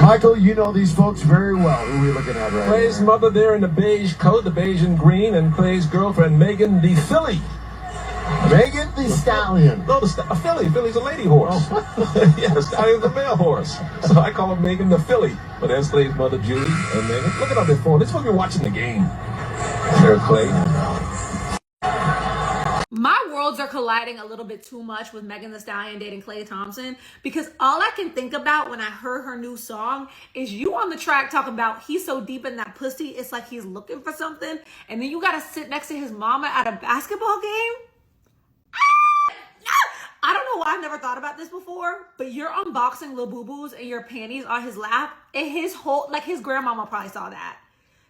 Michael, you know these folks very well. Who are we looking at right Clay's here? mother there in the beige coat, the beige and green, and Clay's girlfriend, Megan, the filly. Megan the Stallion. No, a filly. Filly's a lady horse. Yeah, the Stallion's a male horse. So I call her Megan the filly. But there's Clay's mother, Judy, and Megan. Look at on their phone. This is when we're watching the game. There, Clay. My worlds are colliding a little bit too much with Megan Thee Stallion dating Klay Thompson, because all I can think about when I heard her new song is you on the track talking about he's so deep in that pussy, it's like he's looking for something, and then you gotta sit next to his mama at a basketball game. I don't know why I've never thought about this before, but you're unboxing Lil Boo Boos and your panties on his lap, and his whole, like, his grandmama probably saw that.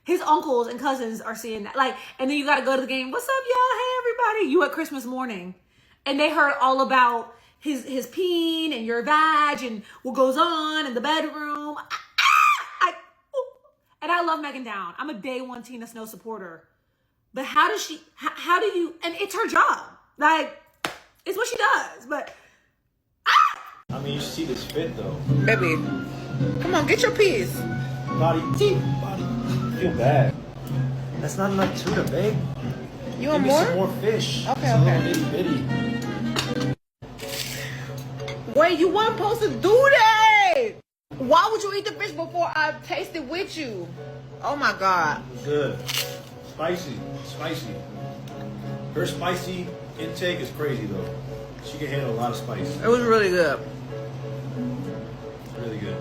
His uncles and cousins are seeing that. Like, and then you got to go to the game. What's up, y'all? Hey, everybody. You at Christmas morning. And they heard all about his peen and your vag and what goes on in the bedroom. And I love Megan Down. I'm a day one Tina Snow supporter. But how does she, how do you, and it's her job. Like, it's what she does. But, I mean, you see this fit, though. Baby, come on, get your piece. Body. I feel bad. That's not enough tuna, babe. You want Give me more? some more fish. Okay, it's okay. A little bitty bitty. Wait, you weren't supposed to do that. Why would you eat the fish before I taste it with you? Oh my God. Good. Spicy. Her spicy intake is crazy, though. She can handle a lot of spice. It was really good. It's really good.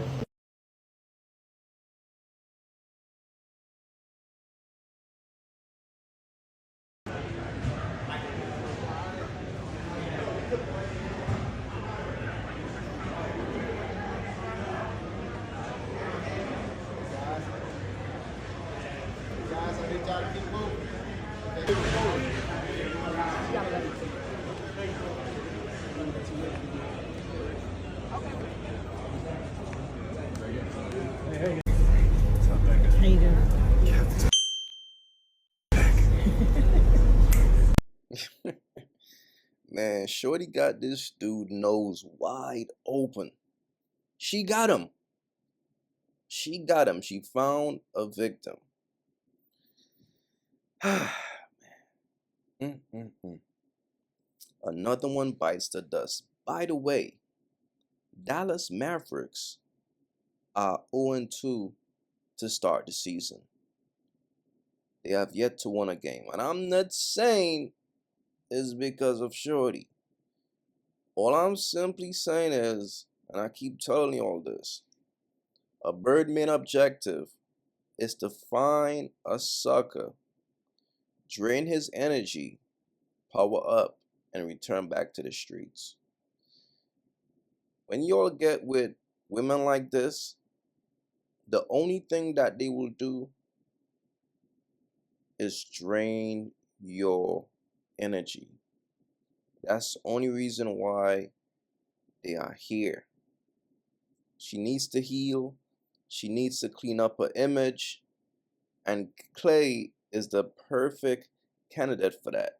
How you doing? Man, Shorty got this dude nose wide open. She got him. She found a victim. Another one bites the dust. By the way, Dallas Mavericks are 0-2 to start the season. They have yet to win a game. And I'm not saying it's because of Shorty. All I'm simply saying is, and I keep telling you all this, a Birdman objective is to find a sucker, drain his energy, power up, and return back to the streets. When y'all get with women like this, the only thing that they will do is drain your energy. That's the only reason why they are here. She needs to heal. She needs to clean up her image. And Klay is the perfect candidate for that.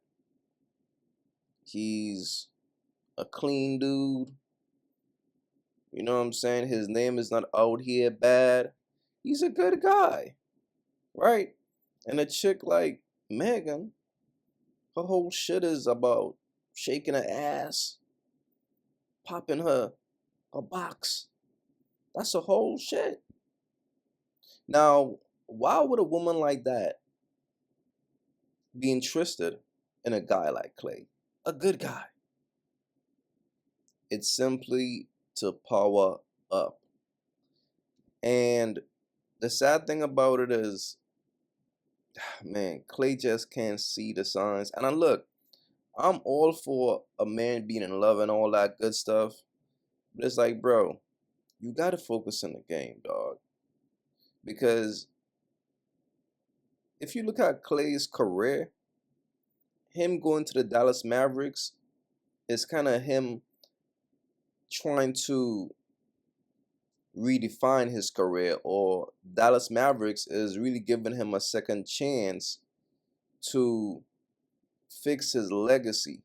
He's a clean dude. You know what I'm saying? His name is not out here bad. He's a good guy, right? And a chick like Megan, her whole shit is about shaking her ass, popping her box. That's her whole shit. Now, why would a woman like that be interested in a guy like Klay? A good guy. It's simply to power up. And the sad thing about it is, man, Klay just can't see the signs. And look, I'm all for a man being in love and all that good stuff. But it's like, bro, you got to focus on the game, dog. Because if you look at Klay's career, him going to the Dallas Mavericks is kind of him trying to redefine his career, or Dallas Mavericks is really giving him a second chance to fix his legacy,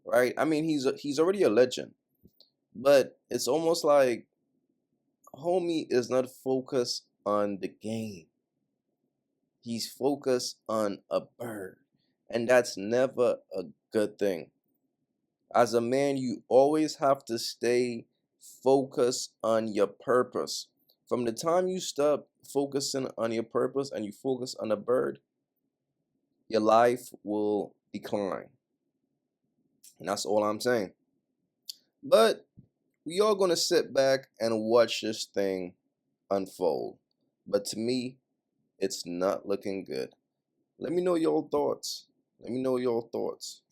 right? I mean, he's already a legend, but it's almost like homie is not focused on the game. He's focused on a bird. And that's never a good thing. As a man, you always have to stay focused on your purpose. From the time you stop focusing on your purpose and you focus on a bird, your life will decline. And that's all I'm saying. But we are going to sit back and watch this thing unfold. But to me, it's not looking good. Let me know your thoughts. Let me know your thoughts.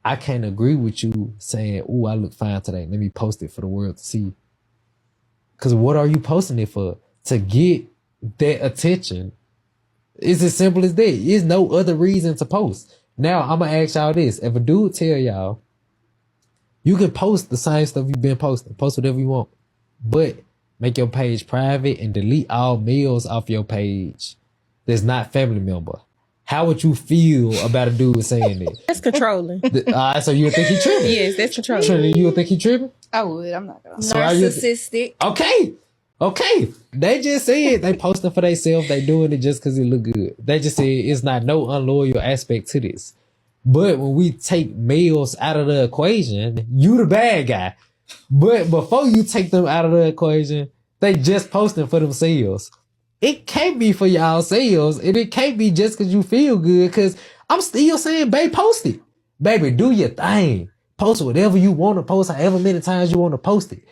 I can't agree with you saying, "Ooh, I look fine today. Let me post it for the world to see." Because what are you posting it for? To get that attention. It's as simple as that. There's no other reason to post. Now, I'm going to ask y'all this. If a dude tell y'all, you can post the same stuff you've been posting. Post whatever you want. But make your page private and delete all males off your page that's not family member. How would you feel about a dude saying that? That's controlling. So you would think he tripping? Yes, that's controlling. Trinity, you would think he tripping? I would. I'm not gonna. So Narcissistic. Okay. They just said they posting for themselves. They doing it just because it look good. They just said it's not no unloyal aspect to this. But when we take males out of the equation, you the bad guy. But before you take them out of the equation, they just posting for themselves. It can't be for y'all sales, and it can't be just because you feel good, because I'm still saying, babe, post it. Baby, do your thing. Post whatever you want to post, however many times you want to post it.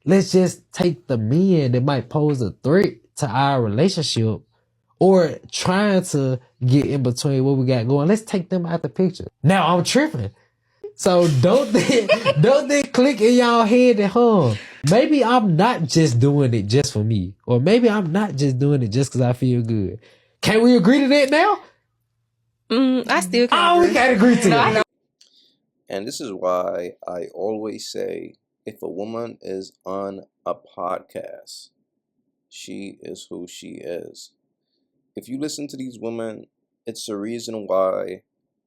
Let's just take the men that might pose a threat to our relationship or trying to get in between what we got going. Let's take them out the picture. Now I'm tripping. So don't they click in y'all head that, maybe I'm not just doing it just for me. Or maybe I'm not just doing it just because I feel good. Can we agree to that now? I still can't agree. We can't agree to that. And this is why I always say, if a woman is on a podcast, she is who she is. If you listen to these women, it's a reason why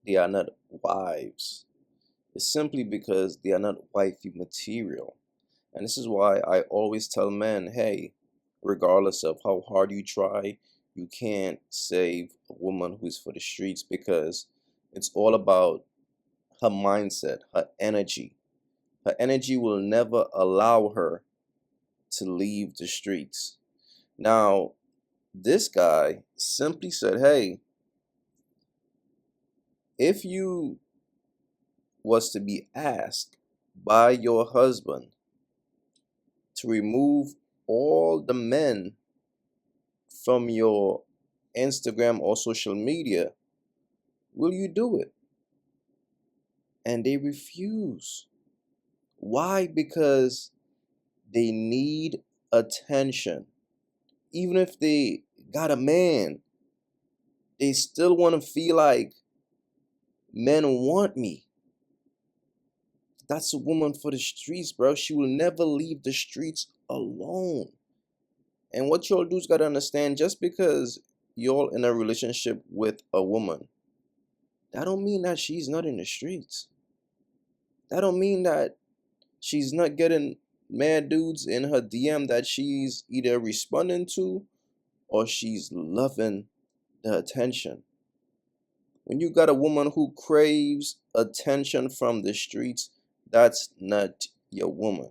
they are not wives. It's simply because they are not wifey material. And this is why I always tell men, hey, regardless of how hard you try, you can't save a woman who's for the streets, because it's all about her mindset, her energy. Her energy will never allow her to leave the streets. Now, this guy simply said, hey, if you was to be asked by your husband to remove all the men from your Instagram or social media, will you do it? And they refuse. Why? Because they need attention. Even if they got a man, they still want to feel like men want me. That's a woman for the streets, bro. She will never leave the streets alone. And what y'all dudes got to understand, just because y'all in a relationship with a woman, that don't mean that she's not in the streets. That don't mean that she's not getting mad dudes in her DM that she's either responding to or she's loving the attention. When you got a woman who craves attention from the streets, that's not your woman.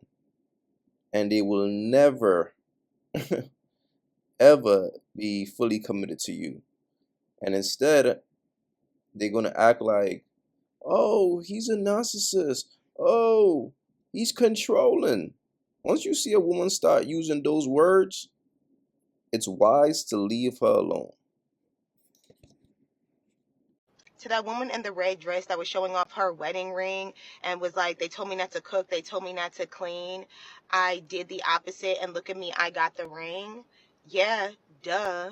And they will never, ever be fully committed to you. And instead, they're going to act like, oh, he's a narcissist. Oh, he's controlling. Once you see a woman start using those words, it's wise to leave her alone. To that woman in the red dress that was showing off her wedding ring and was like, they told me not to cook, they told me not to clean. I did the opposite, and look at me, I got the ring. Yeah, duh.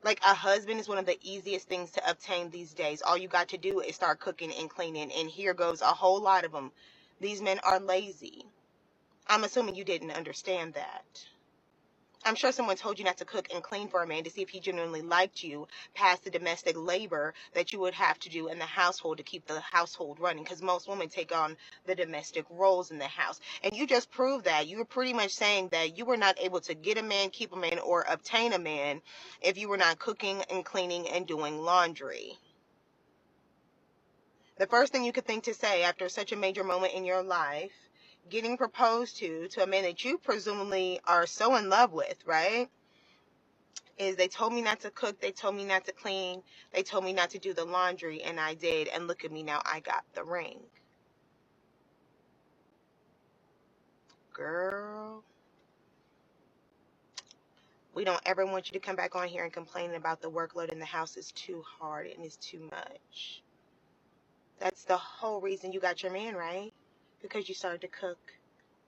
Like, a husband is one of the easiest things to obtain these days. All you got to do is start cooking and cleaning, and here goes a whole lot of them. These men are lazy. I'm assuming you didn't understand that. I'm sure someone told you not to cook and clean for a man to see if he genuinely liked you past the domestic labor that you would have to do in the household to keep the household running, because most women take on the domestic roles in the house. And you just proved that. You were pretty much saying that you were not able to get a man, keep a man, or obtain a man if you were not cooking and cleaning and doing laundry. The first thing you could think to say after such a major moment in your life, getting proposed to a man that you presumably are so in love with, right, is they told me not to cook, they told me not to clean, they told me not to do the laundry, and I did, and look at me now, I got the ring. Girl, we don't ever want you to come back on here and complain about the workload in the house is too hard and it's too much. That's the whole reason you got your man, right? Because you started to cook,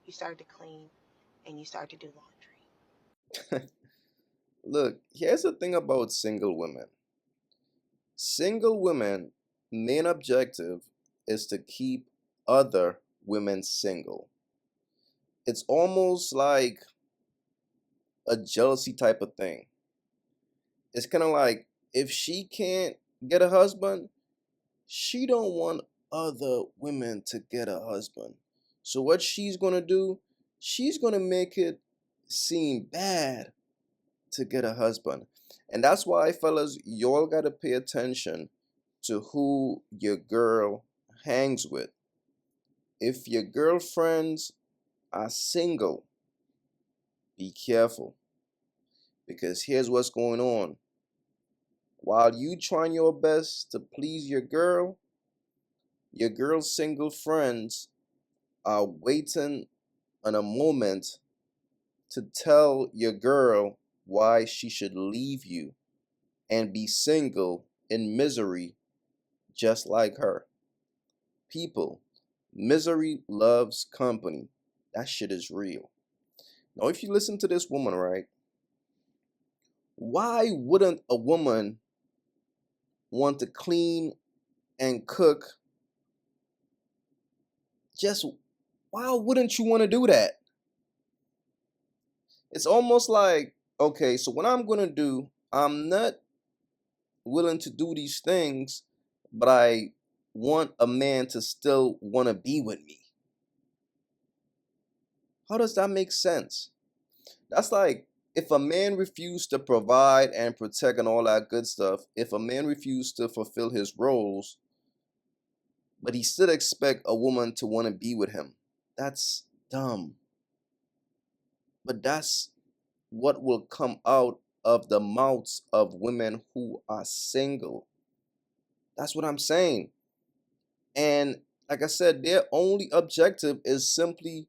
you started to clean, and you started to do laundry. Look, here's the thing about single women. Single women' main objective is to keep other women single. It's almost like a jealousy type of thing. It's kind of like if she can't get a husband, she don't want other women to get a husband. So what she's going to do, she's going to make it seem bad to get a husband. And that's why, fellas, y'all got to pay attention to who your girl hangs with. If your girlfriends are single, be careful. Because here's what's going on. While you trying your best to please your girl's single friends are waiting on a moment to tell your girl why she should leave you and be single in misery just like her. People, misery loves company. That shit is real. Now, if you listen to this woman, right, why wouldn't a woman want to clean and cook? Just why wouldn't you want to do that? It's almost like, okay, so what I'm going to do, I'm not willing to do these things, but I want a man to still want to be with me. How does that make sense? That's like if a man refused to provide and protect and all that good stuff, if a man refused to fulfill his roles, but he still expect a woman to want to be with him. That's dumb. But that's what will come out of the mouths of women who are single. That's what I'm saying. And like I said, their only objective is simply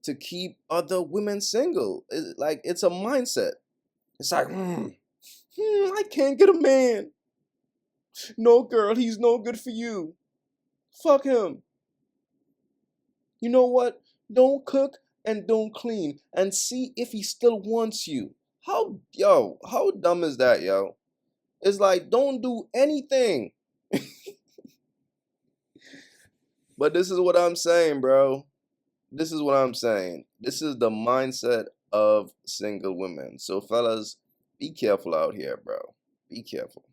to keep other women single. It's a mindset. It's like, I can't get a man. No, girl, he's no good for you. Fuck him. You know what? Don't cook and don't clean and see if he still wants you. How dumb is that, yo? It's like, don't do anything. But this is what I'm saying, bro. This is what I'm saying. This is the mindset of single women. So fellas, be careful out here, bro. Be careful.